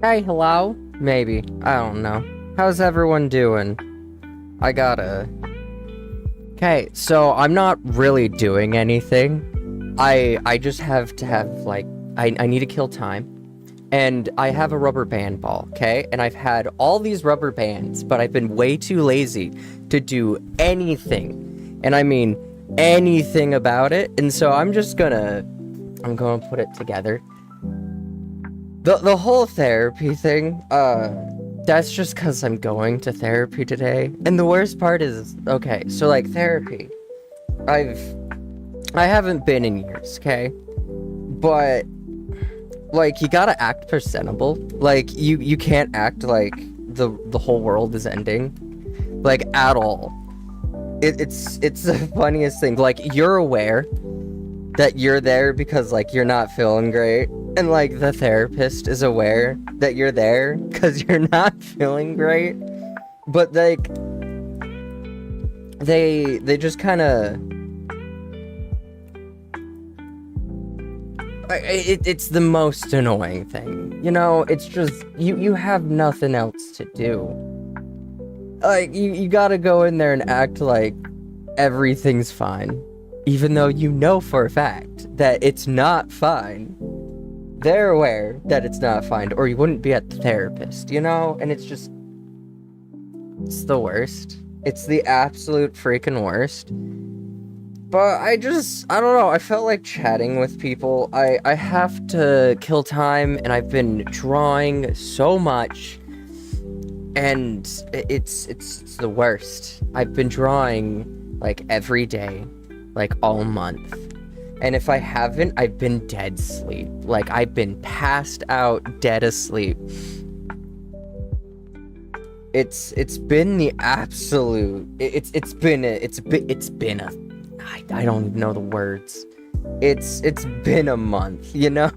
Hey, hello? Maybe. I don't know. How's everyone doing? I gotta... Okay, so I'm not really doing anything. I just have to have, like... I need to kill time. And I have a rubber band ball, okay? And I've had all these rubber bands, but I've been way too lazy to do anything. And I mean anything about it. And so I'm gonna put it together. The whole therapy thing, that's just because I'm going to therapy today. And the worst part is, okay, so like therapy, I haven't been in years, okay? But like you gotta act presentable. Like you can't act like the whole world is ending, like at all. It's the funniest thing. Like you're aware that you're there because like you're not feeling great, and like the therapist is aware that you're there because you're not feeling great, but like they just kind of it's the most annoying thing, you know. It's just you have nothing else to do. Like you gotta go in there and act like everything's fine, even though you know for a fact that it's not fine. They're aware that it's not fine, or you wouldn't be at the therapist, you know? And it's the worst. It's the absolute freaking worst. But I don't know, I felt like chatting with people. I have to kill time, and I've been drawing so much, and it's the worst. I've been drawing, like, every day, like, all month. And if I haven't, I've been dead asleep. Like, I've been passed out, dead asleep. It's been the absolute... It's been a... I don't even know the words. It's been a month, you know?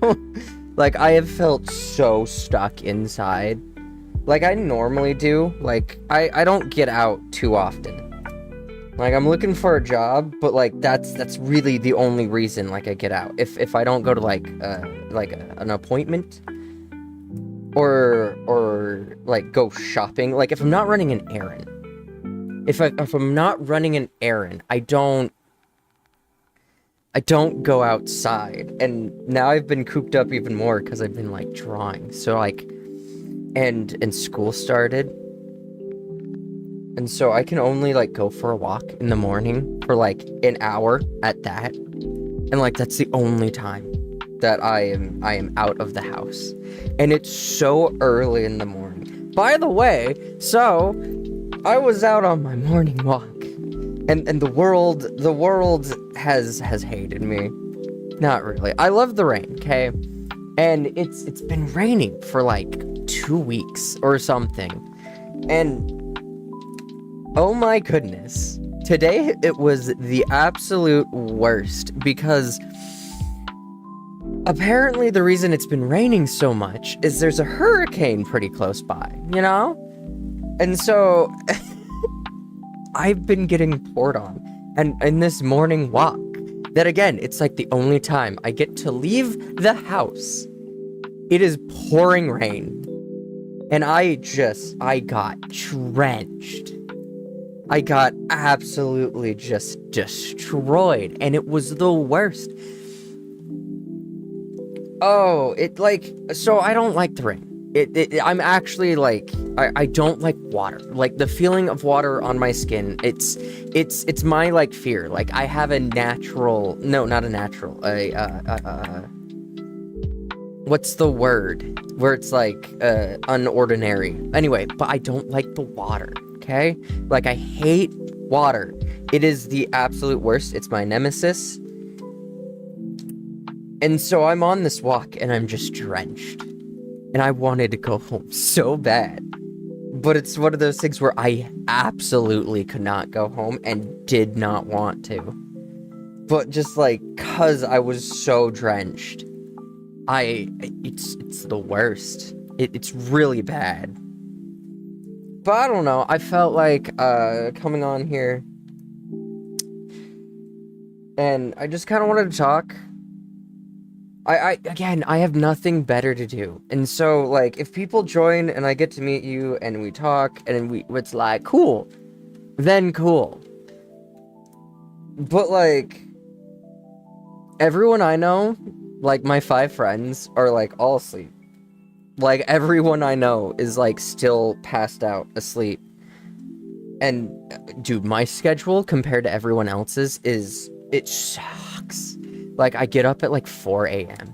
Like, I have felt so stuck inside. Like I normally do. Like, I don't get out too often. Like, I'm looking for a job, but, like, that's really the only reason, like, I get out. If I don't go to, like an appointment, or, like, go shopping. Like, if I'm not running an errand. If I'm not running an errand, I don't go outside. And now I've been cooped up even more because I've been, like, drawing. So, like, and school started. And so I can only, like, go for a walk in the morning for, like, an hour at that. And, like, that's the only time that I am out of the house. And it's so early in the morning. By the way, so I was out on my morning walk. And the world has hated me. Not really. I love the rain, okay? And it's been raining for, like, 2 weeks or something. And oh my goodness. Today, it was the absolute worst, because apparently the reason it's been raining so much is there's a hurricane pretty close by, you know? And so, I've been getting poured on. And in this morning walk, that again, it's like the only time I get to leave the house, it is pouring rain. And I got drenched. I got absolutely just destroyed, and it was the worst. Oh, so I don't like the rain. I'm actually, like, I don't like water. Like, the feeling of water on my skin, it's my, like, fear. Like, I have a natural, no, not a natural, what's the word? Where it's, like, unordinary. Anyway, but I don't like the water. Okay? Like, I hate water. It is the absolute worst. It's my nemesis. And so I'm on this walk, and I'm just drenched. And I wanted to go home so bad. But it's one of those things where I absolutely could not go home and did not want to. But just, like, 'cause I was so drenched, it's the worst. It's really bad. But I don't know, I felt like, coming on here, and I just kind of wanted to talk, Again, I have nothing better to do. And so, like, if people join and I get to meet you and we talk and it's like, cool, then cool. But, like, everyone I know, like, my 5 friends are, like, all asleep. Like, everyone I know is, like, still passed out, asleep. And, dude, my schedule compared to everyone else's it sucks. Like, I get up at, like, 4 a.m.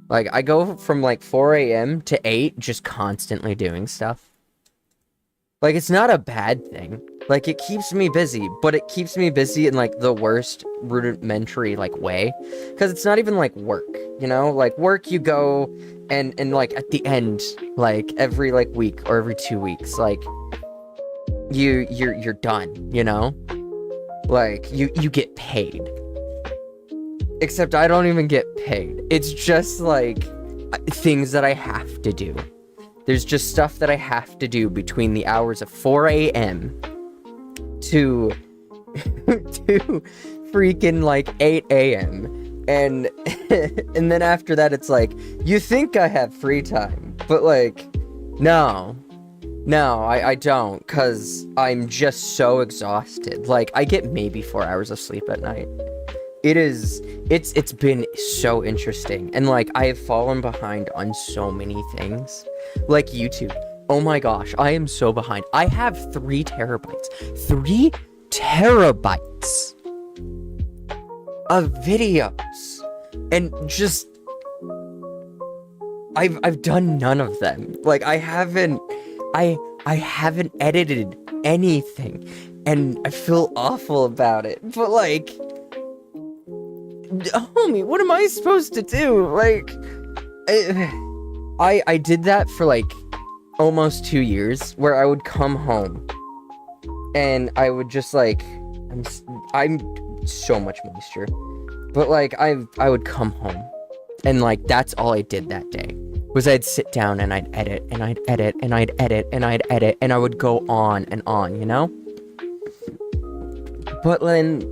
Like, I go from, like, 4 a.m. to 8 just constantly doing stuff. Like, it's not a bad thing. Like, it keeps me busy, but it keeps me busy in, like, the worst rudimentary, like, way. Because it's not even, like, work, you know? Like, work, you go, and like, at the end, like, every, like, week or every 2 weeks, like, you're done, you know? Like, you get paid. Except I don't even get paid. It's just, like, things that I have to do. There's just stuff that I have to do between the hours of 4 a.m. to freaking, like, 8 a.m. And then after that, it's like, you think I have free time. But, like, no, I don't. Because I'm just so exhausted. Like, I get maybe 4 hours of sleep at night. It's been so interesting. And, like, I have fallen behind on so many things. Like YouTube. Oh my gosh, I am so behind. I have 3 terabytes. 3 terabytes of videos. And just... I've done none of them. Like, I haven't edited anything. And I feel awful about it. But, like... homie, what am I supposed to do? Like, I did that for, like, almost 2 years, where I would come home, and I would just, like, I'm so much moisture, but, like, I would come home, and, like, that's all I did that day, was I'd sit down, and I'd edit, and I'd edit, and I'd edit, and I'd edit, and I would go on and on, you know? But then...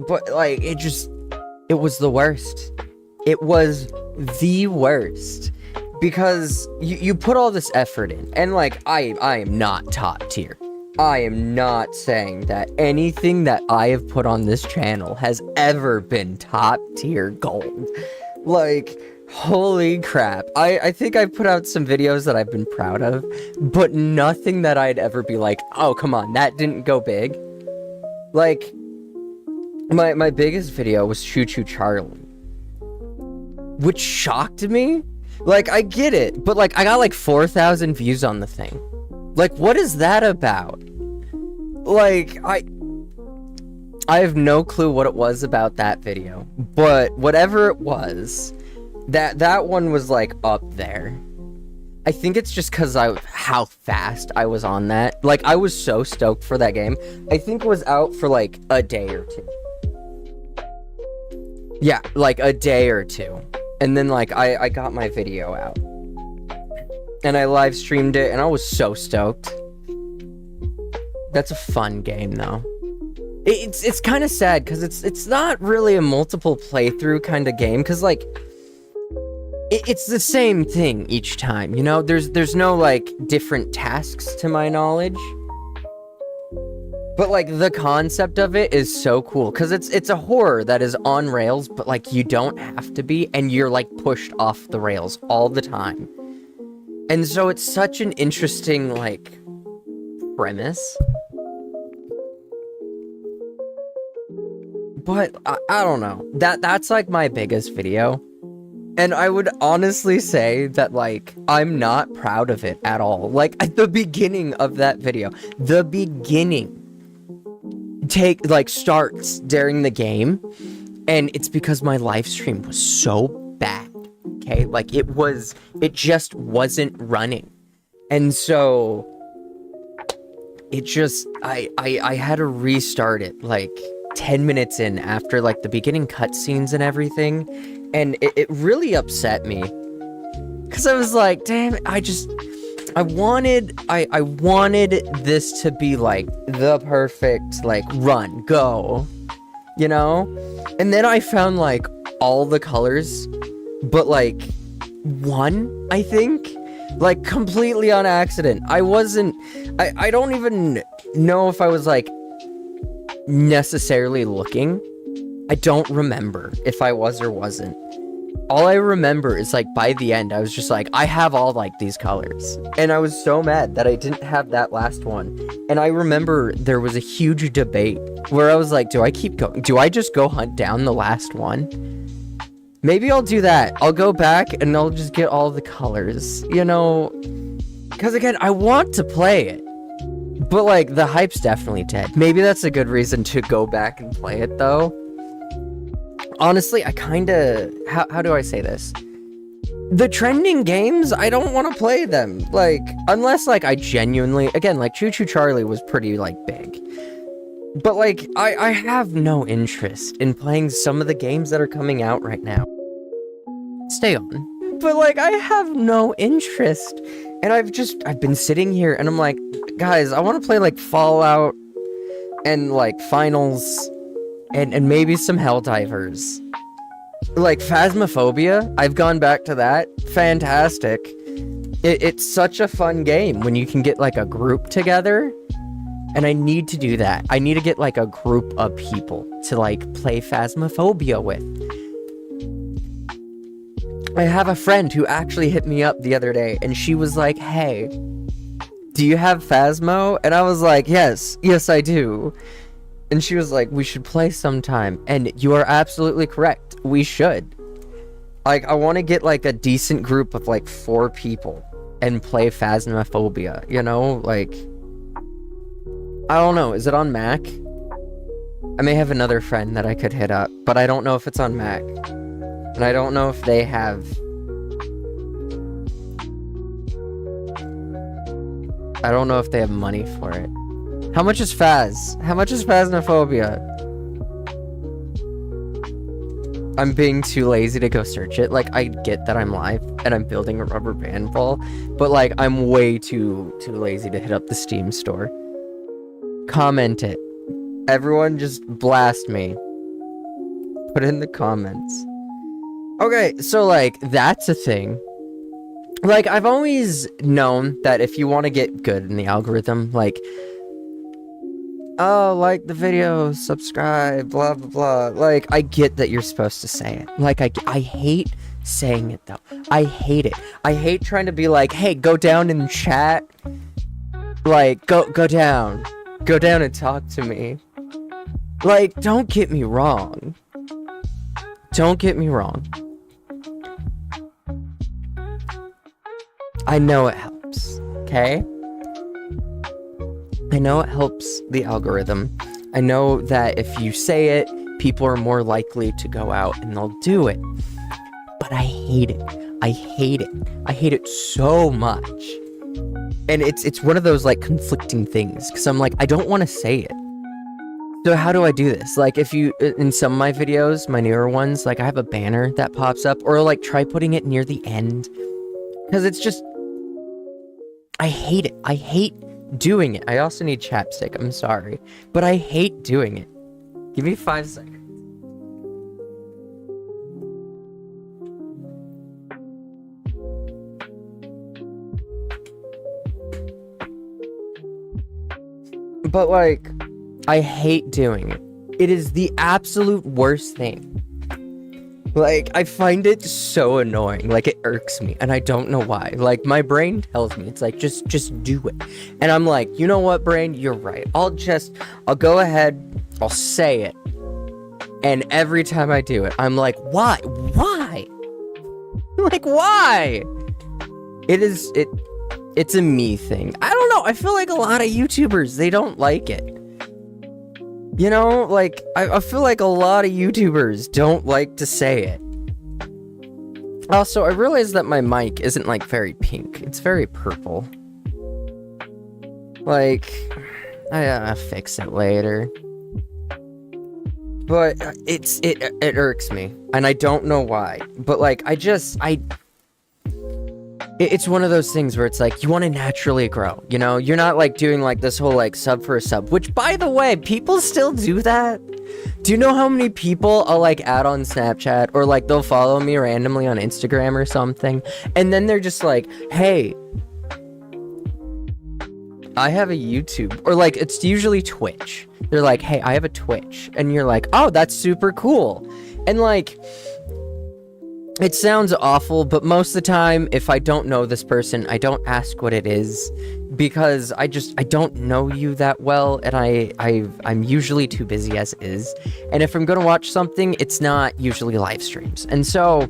But, like, it was the worst. It was the worst. Because you put all this effort in. And, like, I am not top tier. I am not saying that anything that I have put on this channel has ever been top tier gold. Like, holy crap. I think I've put out some videos that I've been proud of. But nothing that I'd ever be like, oh, come on, that didn't go big. Like... My biggest video was Choo Choo Charlie, which shocked me. Like, I get it, but, like, I got, like, 4,000 views on the thing. Like, what is that about? Like, I have no clue what it was about that video, but whatever it was, that one was, like, up there. I think it's just because how fast I was on that. Like, I was so stoked for that game. I think it was out for, like, a day or 2. Yeah, like a day or 2. And then, like, I got my video out. And I live streamed it, and I was so stoked. That's a fun game, though. It's kind of sad, because it's not really a multiple playthrough kind of game, because, like, it's the same thing each time, you know? There's no, like, different tasks, to my knowledge. But, like, the concept of it is so cool, because it's a horror that is on rails, but, like, you don't have to be, and you're, like, pushed off the rails all the time. And so it's such an interesting, like, premise. But, I don't know. That's, like, my biggest video. And I would honestly say that, like, I'm not proud of it at all. Like, at the beginning of that video, the beginning... starts during the game, and it's because my live stream was so bad, okay? Like, it just wasn't running, and so it just, I had to restart it, like, 10 minutes in after, like, the beginning cutscenes and everything, and it really upset me, because I was like, damn it, I wanted this to be, like, the perfect, like, run, go. you know? And then I found, like, all the colors, but, like, one, I think? Like, completely on accident. I don't even know if I was, like, necessarily looking. I don't remember if I was or wasn't. All I remember is, like, by the end, I was just like, I have all, like, these colors. And I was so mad that I didn't have that last one. And I remember there was a huge debate where I was like, do I keep going? Do I just go hunt down the last one? Maybe I'll do that. I'll go back and I'll just get all the colors, you know? Because, again, I want to play it. But, like, the hype's definitely dead. Maybe that's a good reason to go back and play it, though. Honestly, I kinda... How do I say this? The trending games, I don't want to play them. Like, unless, like, I genuinely... Again, like, Choo Choo Charlie was pretty, like, big. But, like, I have no interest in playing some of the games that are coming out right now. Stay on. But, like, I have no interest. And I've been sitting here and I'm like, guys, I want to play, like, Fallout and, like, Finals... And maybe some Helldivers. Like, Phasmophobia, I've gone back to that. Fantastic. It's such a fun game when you can get, like, a group together. And I need to do that. I need to get, like, a group of people to, like, play Phasmophobia with. I have a friend who actually hit me up the other day, and she was like, hey, do you have Phasmo? And I was like, yes, I do. And she was like, we should play sometime. And you are absolutely correct. We should. Like, I want to get, like, a decent group of, like, 4 people and play Phasmophobia, you know? Like, I don't know. Is it on Mac? I may have another friend that I could hit up, but I don't know if it's on Mac. And I don't know if they have... I don't know if they have money for it. How much is Phas? How much is Phasmophobia? I'm being too lazy to go search it. Like, I get that I'm live and I'm building a rubber band ball, but, like, I'm way too lazy to hit up the Steam store. Comment it. Everyone just blast me. Put it in the comments. Okay, so, like, that's a thing. Like, I've always known that if you want to get good in the algorithm, like... oh, like the video, subscribe, blah, blah, blah. Like, I get that you're supposed to say it. Like, I hate saying it, though. I hate it. I hate trying to be like, hey, go down in chat. Like, go down. Go down and talk to me. Like, don't get me wrong. Don't get me wrong. I know it helps, okay? I know it helps the algorithm. I know that if you say it, people are more likely to go out and they'll do it. But I hate it. I hate it. I hate it so much. And it's one of those, like, conflicting things. Because I'm like, I don't want to say it. So how do I do this? Like, if you, in some of my videos, my newer ones, like, I have a banner that pops up. Or, like, try putting it near the end. Because it's just... I hate it. I hate doing it. I also need chapstick, I'm sorry. But I hate doing it. Give me 5 seconds. But, like, I hate doing it. It is the absolute worst thing. Like, I find it so annoying. Like, it irks me, and I don't know why. Like, my brain tells me, it's like, just do it. And I'm like, you know what, brain? You're right. I'll go ahead, I'll say it. And every time I do it, I'm like, why? Why? Like, why? It's a me thing. I don't know, I feel like a lot of YouTubers, they don't like it. You know, like, I feel like a lot of YouTubers don't like to say it. Also, I realized that my mic isn't, like, very pink. It's very purple. Like, I'll fix it later. But it irks me. And I don't know why. But, like, it's one of those things where it's like, you want to naturally grow, you know? You're not, like, doing, like, this whole, like, sub for a sub, which, by the way, people still do that. Do you know how many people I'll, like, add on Snapchat, or, like, they'll follow me randomly on Instagram or something, and then they're just like, hey, I have a YouTube, or, like, it's usually Twitch. They're like, hey, I have a Twitch, and you're like, oh, that's super cool. And, like, it sounds awful, but most of the time, if I don't know this person, I don't ask what it is, because I don't know you that well, and I'm usually too busy as is, and if I'm gonna watch something, it's not usually live streams, and so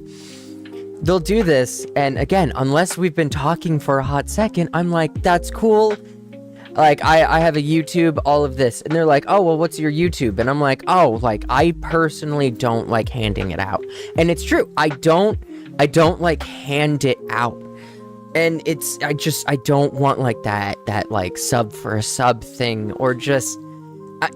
they'll do this, and again, unless we've been talking for a hot second, I'm like, that's cool. Like, I have a YouTube, all of this, and they're like, oh, well, what's your YouTube? And I'm like, oh, like, I personally don't like handing it out. And it's true, I don't like hand it out. And I don't want, like, that, like, sub for a sub thing, or just,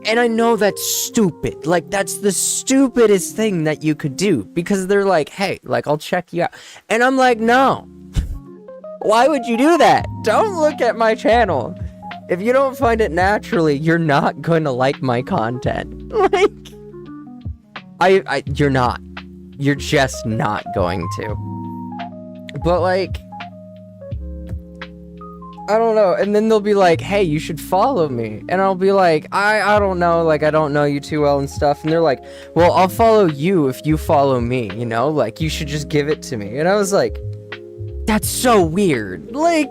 and I know that's stupid. Like, that's the stupidest thing that you could do, because they're like, hey, like, I'll check you out. And I'm like, no. Why would you do that? Don't look at my channel. If you don't find it naturally, you're not going to like my content. Like, you're not. You're just not going to. But, like, I don't know. And then they'll be like, hey, you should follow me. And I'll be like, I don't know. Like, I don't know you too well and stuff. And they're like, well, I'll follow you if you follow me, you know? Like, you should just give it to me. And I was like, that's so weird. Like,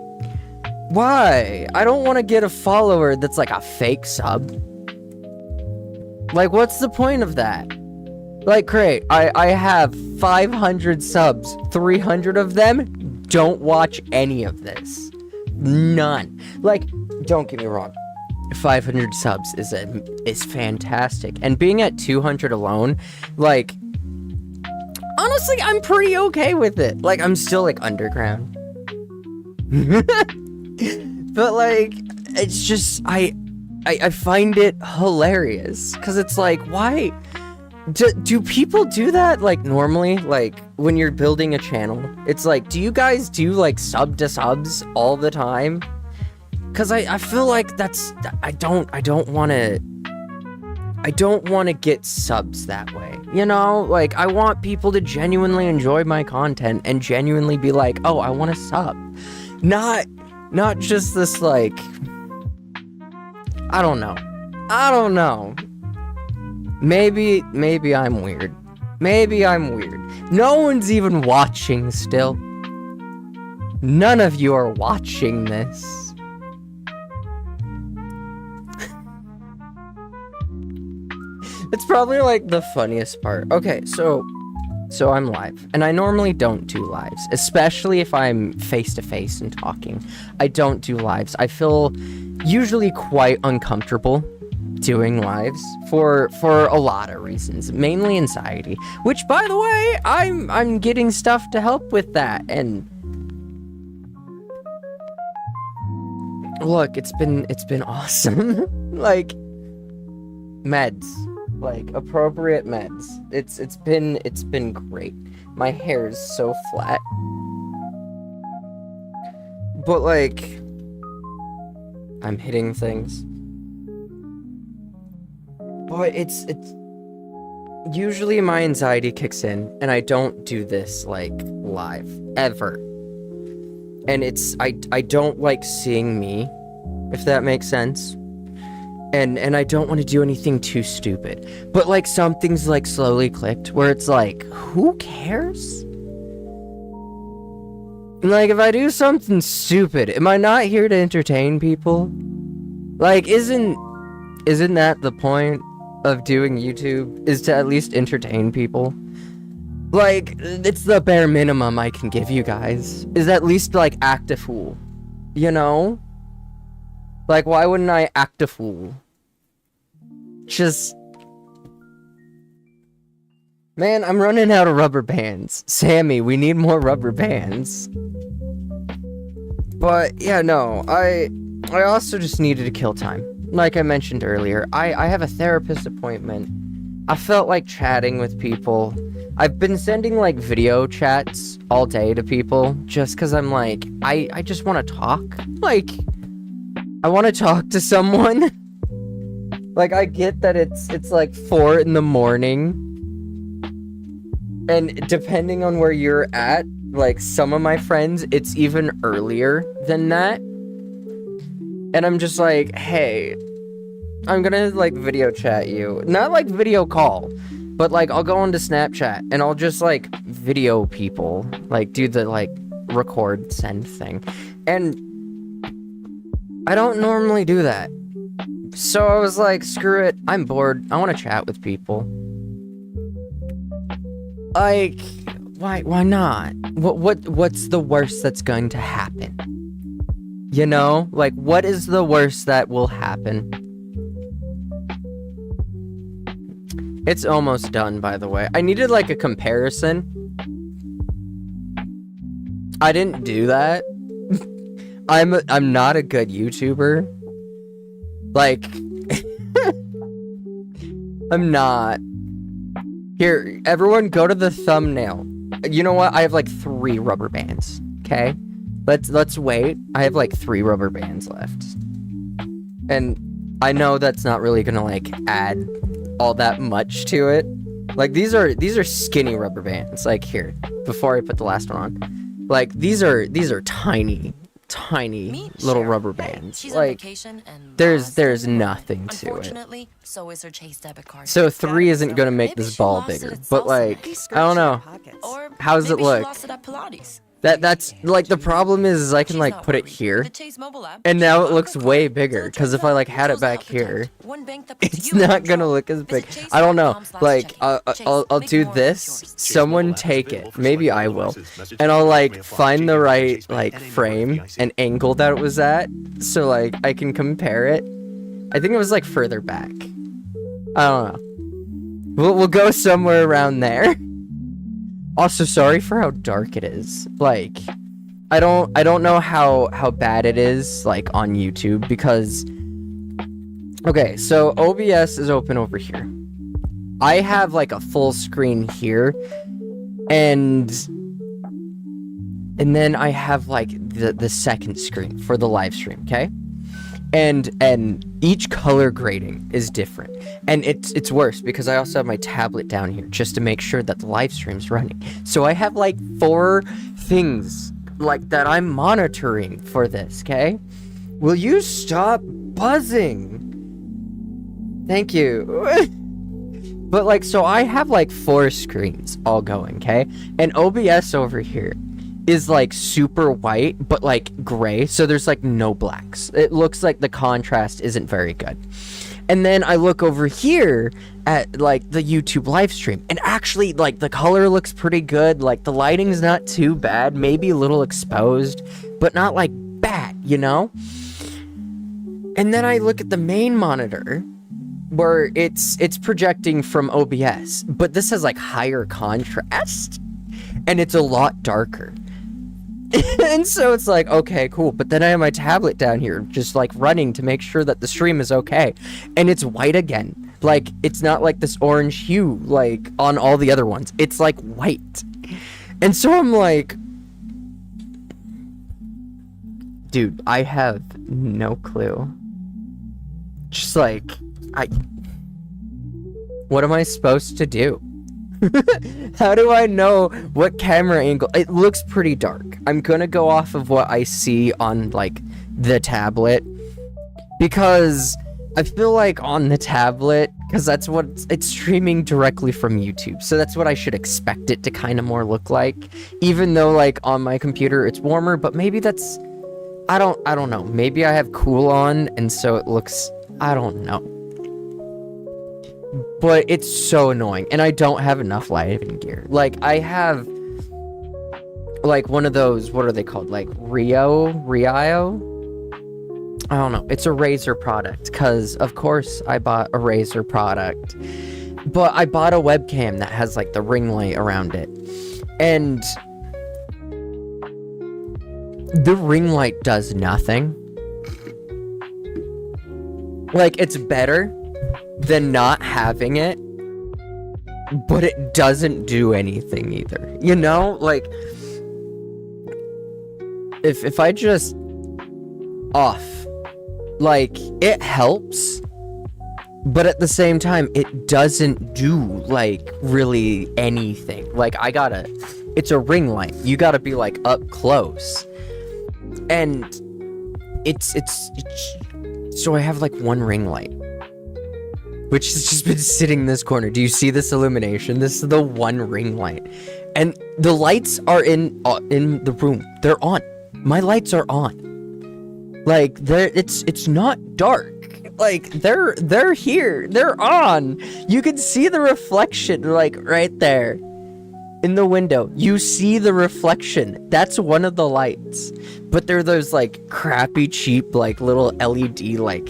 why? I don't want to get a follower that's like a fake sub. Like, what's the point of that? Like, great, I have 500 subs. 300 of them don't watch any of this. None. Like, don't get me wrong. 500 subs is fantastic. And being at 200 alone, like, honestly, I'm pretty okay with it. Like, I'm still, like, underground. But, like, it's just, I find it hilarious, because it's like, why do people do that, like, normally? Like, when you're building a channel, it's like, do you guys do, like, sub to subs all the time? Because I feel like that's, I don't want to get subs that way, you know? Like, I want people to genuinely enjoy my content and genuinely be like, oh, I want to sub. Not just this, like, I don't know. Maybe I'm weird. Maybe I'm weird. No one's even watching still. None of you are watching this. It's probably, like, the funniest part. Okay, so I'm live, and I normally don't do lives, especially if I'm face-to-face and talking. I don't do lives. I feel usually quite uncomfortable doing lives for a lot of reasons, mainly anxiety, which, by the way, I'm getting stuff to help with that. And look, it's been awesome. Like, meds. Like, appropriate meds. It's been great. My hair is so flat. But, like, I'm hitting things. But it's usually my anxiety kicks in, and I don't do this, like, live ever. And I don't like seeing me, if that makes sense. And I don't want to do anything too stupid. But, like, something's, like, slowly clicked where it's like, who cares? Like, if I do something stupid, am I not here to entertain people? Like, isn't that the point of doing YouTube? Is to at least entertain people? Like, it's the bare minimum I can give you guys. Is at least, like, act a fool. You know? Like, why wouldn't I act a fool? Just... Man, I'm running out of rubber bands. Sammy, we need more rubber bands. But, yeah, no, I also just needed to kill time. Like I mentioned earlier, I have a therapist appointment. I felt like chatting with people. I've been sending like video chats all day to people just because I'm like, I just want to talk. Like, I want to talk to someone. Like, I get that it's like 4 in the morning. And depending on where you're at, like some of my friends, it's even earlier than that. And I'm just like, hey, I'm gonna like video chat you. Not like video call, but like I'll go onto Snapchat and I'll just like video people. Like do the like record send thing. And I don't normally do that. So I was like, screw it, I'm bored. I wanna chat with people. Like, why not? What's the worst that's going to happen? You know? Like, what is the worst that will happen? It's almost done, by the way. I needed, like, a comparison. I didn't do that. I'm not a good YouTuber. Like, I'm not. Here, everyone go to the thumbnail. You know what? I have, like, 3 rubber bands, okay? Let's wait. I have, like, 3 rubber bands left. And I know that's not really gonna, like, add all that much to it. Like, these are skinny rubber bands. Like, here, before I put the last one on. Like, these are tiny little rubber bands. Like, there's nothing to it. So 3 isn't gonna make this ball bigger. But, like, I don't know. How does it look? That's like the problem is I can like put it here and now it looks way bigger because if I like had it back here it's not gonna look as big. I don't know, like I'll do this, someone take it, maybe I will, and I'll like find the right like frame and angle that it was at so like I can compare it. I think it was like further back. I don't know, we'll go somewhere around there. Also, sorry for how dark it is. Like, I don't know how bad it is, like, on YouTube, because... Okay, so OBS is open over here. I have, like, a full screen here, and then I have, like, the second screen for the live stream, okay? And each color grading is different. And it's worse because I also have my tablet down here just to make sure that the live stream's running. So I have like 4 things like that I'm monitoring for this, okay? Will you stop buzzing? Thank you. But like, so I have like 4 screens all going, okay? And OBS over here is like super white but like gray, so there's like no blacks. It looks like the contrast isn't very good. And then I look over here at like the YouTube live stream and actually like the color looks pretty good, like the lighting's not too bad, maybe a little exposed but not like bad, you know? And then I look at the main monitor where it's projecting from OBS, but this has like higher contrast and it's a lot darker. And so it's like, okay, cool. But then I have my tablet down here just like running to make sure that the stream is okay. And it's white again. Like, it's not like this orange hue like on all the other ones. It's like white. And so I'm like, dude, I have no clue. Just like, what am I supposed to do? How do I know what camera angle? It looks pretty dark. I'm gonna go off of what I see on like the tablet because I feel like on the tablet, because that's what it's streaming directly from YouTube, so that's what I should expect it to kind of more look like, even though like on my computer it's warmer. But maybe that's, I don't know, maybe I have cool on and so it looks, I don't know. But it's so annoying, and I don't have enough lighting gear. Like, I have, like, one of those, what are they called? Like, Rio? I don't know. It's a Razer product, because, of course, I bought a Razer product. But I bought a webcam that has, like, the ring light around it. And the ring light does nothing. Like, it's better than not having it, but it doesn't do anything either. You know, like, if I just off, like, it helps, but at the same time, it doesn't do, like, really anything. Like, it's a ring light. You gotta be, like, up close. And it's so I have, like, one ring light, which has just been sitting in this corner. Do you see this illumination? This is the one ring light. And the lights are in the room. They're on. My lights are on. Like, it's not dark. Like, they're here. They're on. You can see the reflection, like, right there. In the window. You see the reflection. That's one of the lights. But they're those, like, crappy, cheap, like, little LED, like,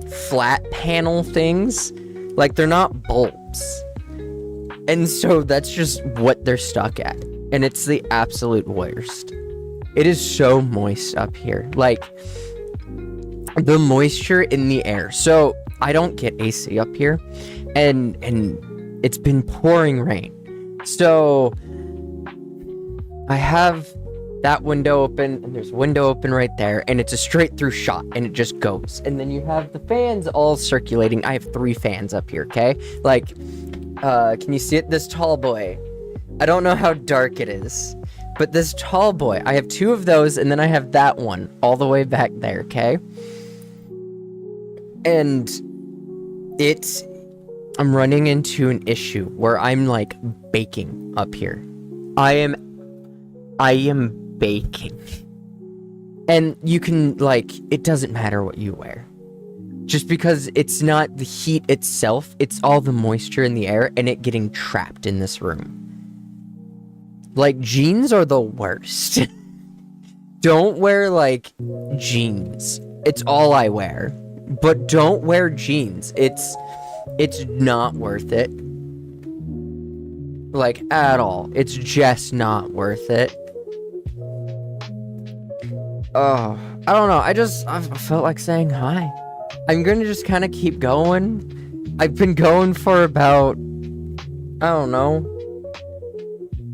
flat panel things. Like, they're not bulbs. And so that's just what they're stuck at. And it's the absolute worst. It is so moist up here. Like, the moisture in the air. So I don't get AC up here, and it's been pouring rain. So I have that window open, and there's a window open right there, and it's a straight through shot, and it just goes. And then you have the fans all circulating. I have 3 fans up here, okay? Like, can you see it? This tall boy. I don't know how dark it is, but this tall boy, I have 2 of those, and then I have that one all the way back there, okay? And I'm running into an issue where I'm, like, baking up here. I am baking. And you can, like, it doesn't matter what you wear. Just because it's not the heat itself, it's all the moisture in the air and it getting trapped in this room. Like, jeans are the worst. Don't wear, like, jeans. It's all I wear. But don't wear jeans. It's not worth it. Like, at all. It's just not worth it. Oh, I don't know. I felt like saying hi. I'm gonna just kind of keep going. I've been going for about, I don't know,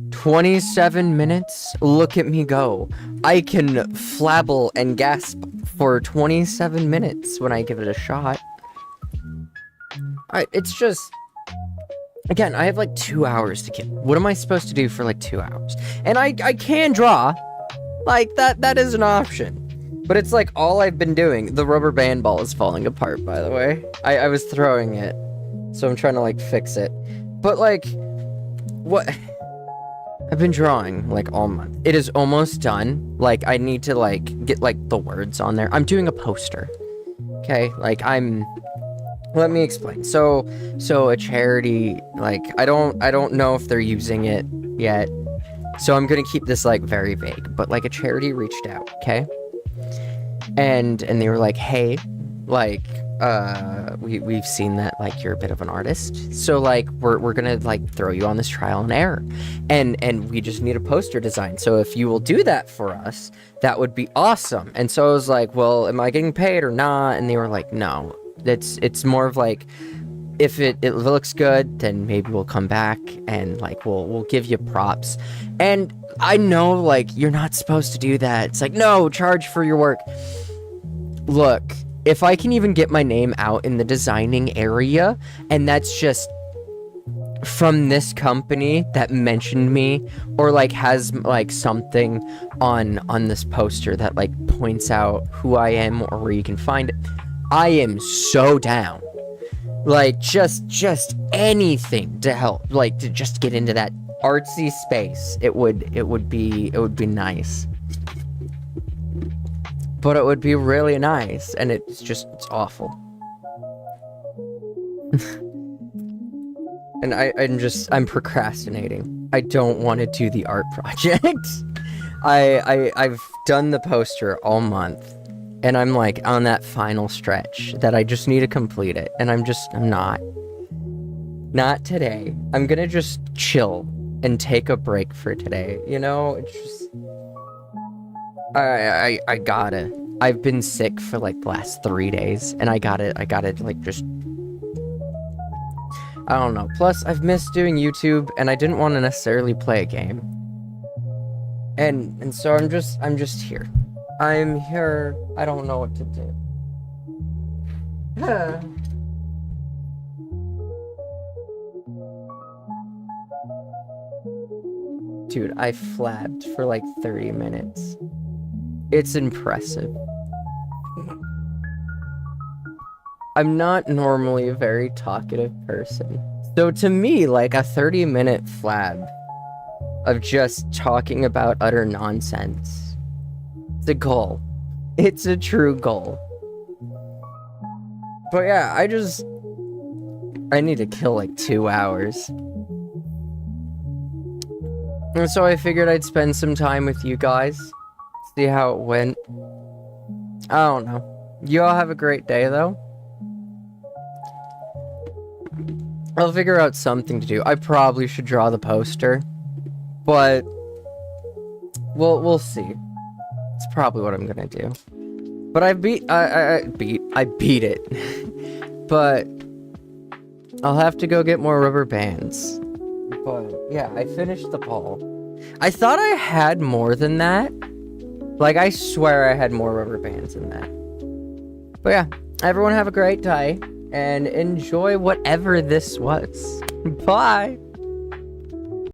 27 minutes. Look at me go. I can flabble and gasp for 27 minutes when I give it a shot. It's just, again, I have like 2 hours to kill. What am I supposed to do for like 2 hours? And I can draw. Like, that is an option. But it's like all I've been doing. The rubber band ball is falling apart, by the way. I was throwing it, so I'm trying to, like, fix it. But, like, what? I've been drawing, like, all month. It is almost done. Like, I need to, like, get, like, the words on there. I'm doing a poster. Okay? Like, let me explain. So a charity, like, I don't know if they're using it yet. So I'm gonna keep this, like, very vague. But, like, a charity reached out, okay? And they were like, hey, like, we've seen that, like, you're a bit of an artist, so, like, we're gonna, like, throw you on this trial and error, and we just need a poster design, so if you will do that for us, that would be awesome. And so I was like, well, am I getting paid or not? And they were like, no, it's more of like, if it looks good, then maybe we'll come back and, like, we'll give you props. And I know, like, you're not supposed to do that. It's like, no, charge for your work. Look, if I can even get my name out in the designing area, and that's just from this company that mentioned me, or, like, has, like, something on this poster that, like, points out who I am or where you can find it, I am so down. Like, just anything to help, like, to just get into that artsy space. It would be nice. But it would be really nice, and it's awful. And I'm procrastinating. I don't want to do the art project. I've done the poster all month, and I'm, like, on that final stretch that I just need to complete it, and I'm not today. I'm gonna just chill and take a break for today, you know? It's just, I gotta. I've been sick for, like, the last 3 days, and I gotta, like, just, I don't know. Plus, I've missed doing YouTube, and I didn't want to necessarily play a game. And so I'm just here. I'm here. I don't know what to do. Dude, I flabbed for like 30 minutes. It's impressive. I'm not normally a very talkative person. So to me, like a 30-minute flab of just talking about utter nonsense, it's a goal. It's a true goal. But yeah, I need to kill like 2 hours. And so I figured I'd spend some time with you guys. See how it went. I don't know. You all have a great day though. I'll figure out something to do. I probably should draw the poster. But we'll see. It's probably what I'm gonna do. But I beat it. But I'll have to go get more rubber bands. But yeah, I finished the ball. I thought I had more than that. Like, I swear I had more rubber bands than that. But yeah, everyone have a great day and enjoy whatever this was. Bye.